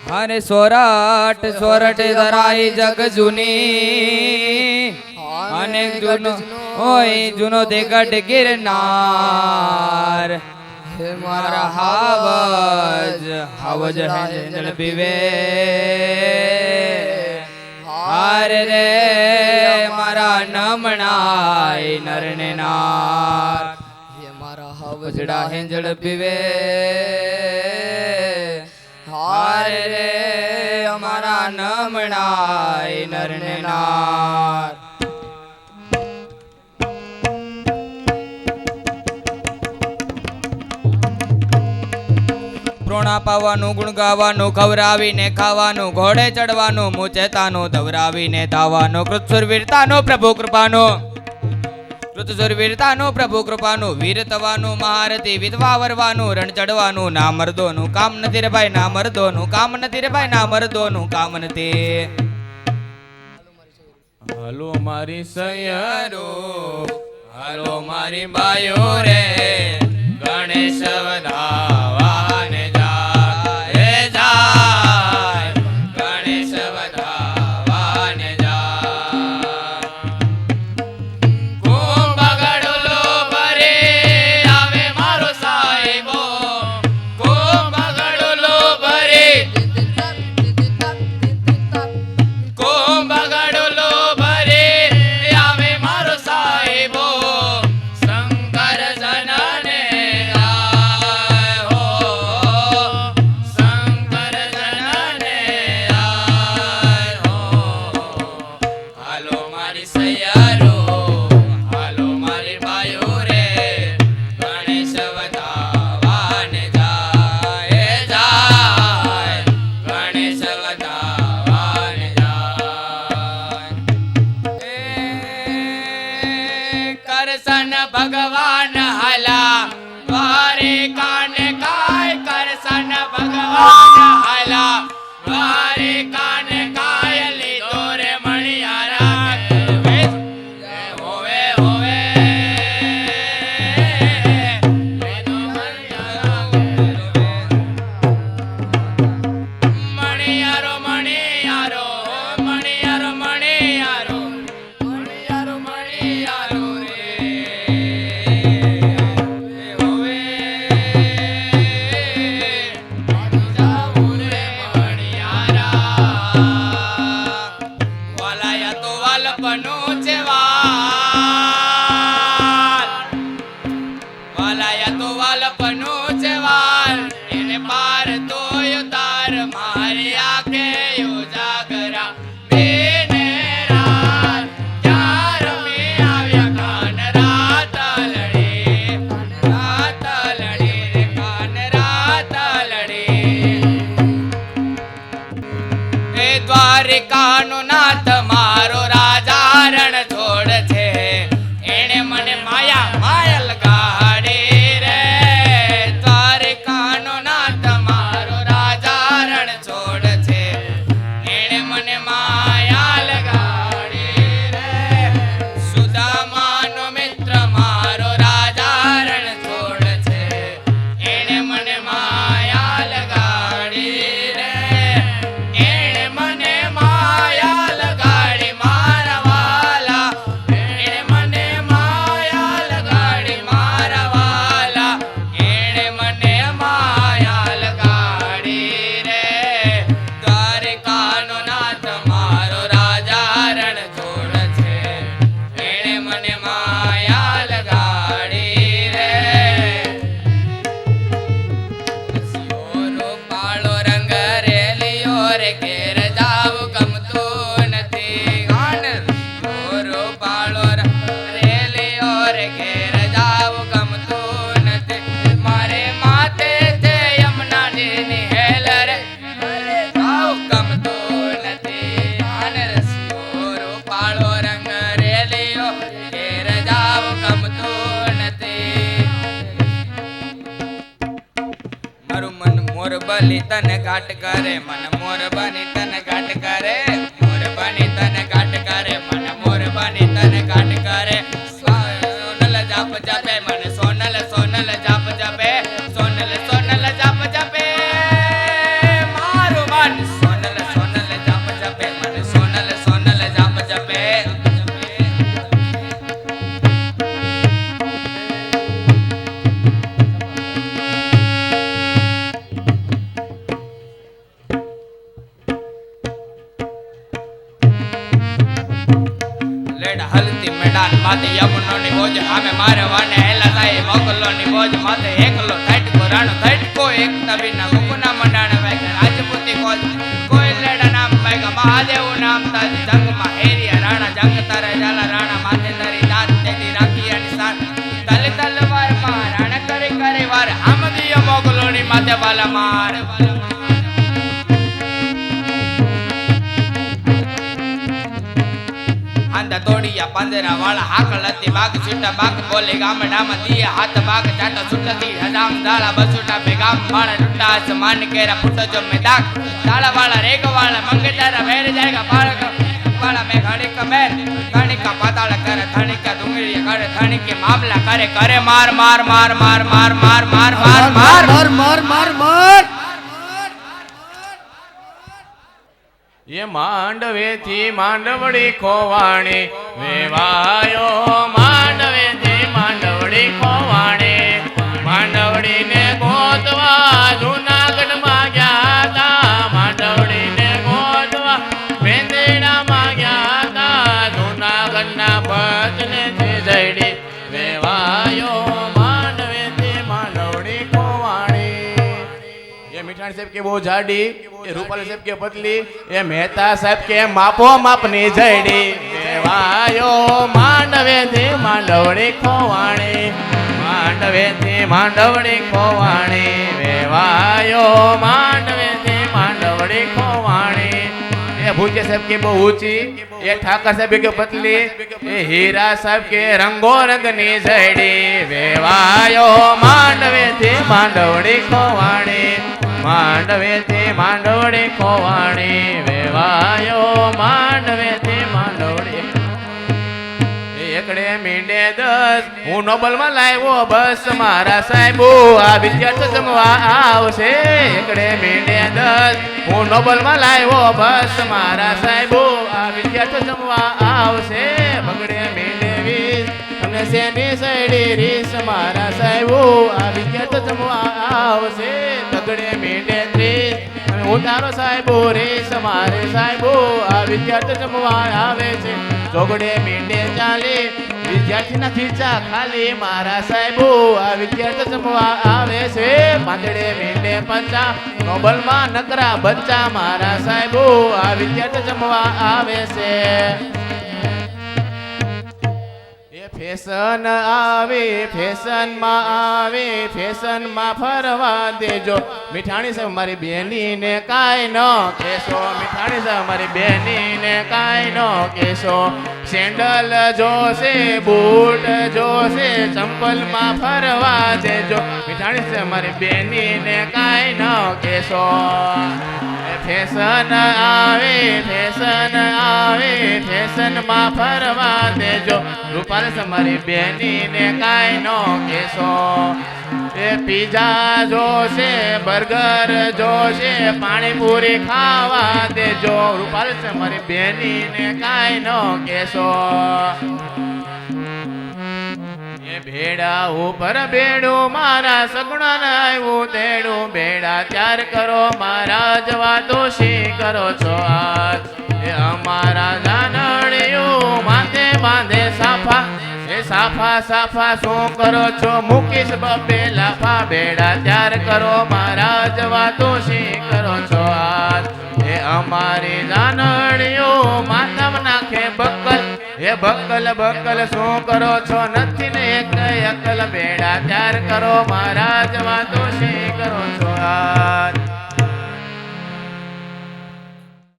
અને સોરઠ સોરઠ ધરાઈ જગ જૂની અનેક જૂનો હોય જૂનો તે ગઢ ગિરનાર હે મારા હાવજ હેંજળ પીવે હારે રે મારા નમણાય નરને નાર હે મારા હાવજડા હેંજળ પીવે હારે રે અમારા નમણાય નરને નાર પ્રોણા પાવાનું ગુણ ગાવાનું ખવરાવીને ખાવાનું ઘોડે ચડવાનું મુચેતાનું ધવરાવીને ધાવાનું કૃતસુરવીરતાનું પ્રભુ કૃપાનું કૃતસુરવીરતાનું પ્રભુ કૃપાનું વીર તવાનું મહારથી વિધવા વરવાનું રણ ચડવાનું ના મર્દોનું કામ નથી રે ભાઈ ના મર્દોનું કામ નથી રે ભાઈ ના મર્દોનું કામ નથી હાલો મારી સૈયરો હાલો મારી બાયો રે ગણેશ વધાવાને ભગવાન હલા વારે કાને કાય કરસન ભગવાન હલા વારે કાને કાય લીધો રે મણિયારા હોવે હોવે મણિયારો મણિયારો મણિયારો મણિયારો મણિયારો મણિયારો દ્વારિકાનો નાથ મારો રાજા રણ છોડ છે એને મને માયા માયલ ગાડે રે દ્વારિકાનો નાથ મારો રાજા રણ છોડ છે એને મને માયા લગાડે રે સુદામાનો મિત્ર મારો રાજા રણ છોડ છે એને મને માયા લગાડે રે બલી તન ઘાટ કરે મન મોર બની તન ઘાટ કરે મોર બની તન ઘાટ કરે મન મોર બની તન ઘાટ કરે સોનલ જાપ જાપે મન સોનલ સોનલ જાપ જાપે સોનલ સોનલ જાપ જાપે મારું મન સ્નાન માથે યમુનોની બોજ સામે મારે વાને હેલા થાય મોગલોની બોજ માથે એકલો થટકો રાણો થટકો એક તબીના મુકુના મંડાણ વાગે રાજપૂતી કોઈ લેડા નામ વાગે મહાદેવ નામ તાજી જંગમાં હેરિયા રાણા જંગ તારે जाला રાણા માથે તારી દાંત તેદી રાખી અને સાથ તલે તલવાર માં રાણા કરે વાર આમદીય મોગલોની માથે બાલા માર आंदा तोड़िया पंदरा वाला हाकलती बाग छुट्टा बाग बोले गाम डाम दिया हाथ बाग चाटा छुट्टती हजाम दाला बसुटा पे गाम माड़ा लुट्टा आसमान केरा फुटो जो में दाग दाला वाला रेग वाला मंगेदारा मेरे जाएगा बालक वाला में घड़ी का मेर घड़ी का पाताल करे धनी का डुंगरी करे धनी के मामला करे करे मार मार मार मार मार मार मार मार मार मार मार मार मार ये मांडवे थी मांडवड़ी खोवाणी वेवायो मांडवे थी मांडवड़ी खोवाणी मांडवड़ी ने गोदवा जूनागढ़ मा गया था मांडवड़ी ने गोदवा वेंदेड़ा मा गया था जूनागढ़ ना बचने थी जड़ी वेवायो मांडवे थी मांडवड़ी खोवाणी ये मिठाणी साहब के वो जाडी ये रूपाली साहब के पतली ये मेहता साहब के मापो मापनी जड़ी वेवायो मांडवे थी मांडवड़ी खोवाणी मांडवे थी मांडवड़ी खोवाणी वेवायो मांडवे थी मांडवड़ी खोवाणी ये भूचे साहब की बहुत ऊंची ये ठाकर साहब के पतली ये हीरा साहब के रंगो रंगनी जड़ी वेवायो मांडवे थी मांडवड़ी खोवाणी मांडवे थी मांडवड़ी खोवाणी वेवायो मांडवे थी मांडवड़ी एकड़े मींडे 10 हूँ नोबल में लाव्यो बस मारा साहेबो आ विद्यार्थी जमवा आवशे एकड़े मींडे 10 हूँ नोबल में लाव्यो बस मारा साहेबो आ विद्यार्थी जमवा आवशे बगड़े मींडे 20 अने सेनी सैडी रीस मारा साहेबो आ विद्यार्थी जमवा आवशे तगड़े मींडे 30 अने उतारो साहेबो रीस मारे साहेबो आ विद्यार्थी जमवा आवे छे जोगड़े मींडे 40 विद्यार्थी ना खींचा खाली मारा साहेबो आ विद्यार्थी जमवा आवे छे पांदड़े मींडे 50 नोबल मा नकरा बच्चा मारा साहेबो आ विद्यार्थी जमवा आवे छे फैशन आवे फैशन मा फरवा देजो मिठाणी से हमारी बेनी ने काई न केसो मिठाणी से हमारी बेनी ने काई न केसो सैंडल जो से बूट जो से चंपल मा फरवा देजो मिठाणी से हमारी बेनी ने काई न केसो फैशन आवे फैशन मा फरवा देजो रूपाल समारी बेनी ने काई नो केसो ए पिज्जा जो से बर्गर जो से पानी पूरी खावा देजो रूपाल समारी बेनी ने काई नो केसो ये भेड़ा ऊपर बेड़ू मारा सगुणा नायू तेड़ू बेड़ा त्यार करो मारा जवा दोषी करो छो आज ये हमारा जानड़ियो माथे बांधे साफा ये साफा साफा शू करो छो मुकेश बबे लाफा बेड़ा त्यार करो मारा जवा दोषी करो छो आज ये हमारी जानड़ियो माथा नाखे बक्कल ये बक्कल बक्कल शू करो छो नथी ने एक अकल बेड़ा त्यार करो मारा जवा दोषी करो छो आज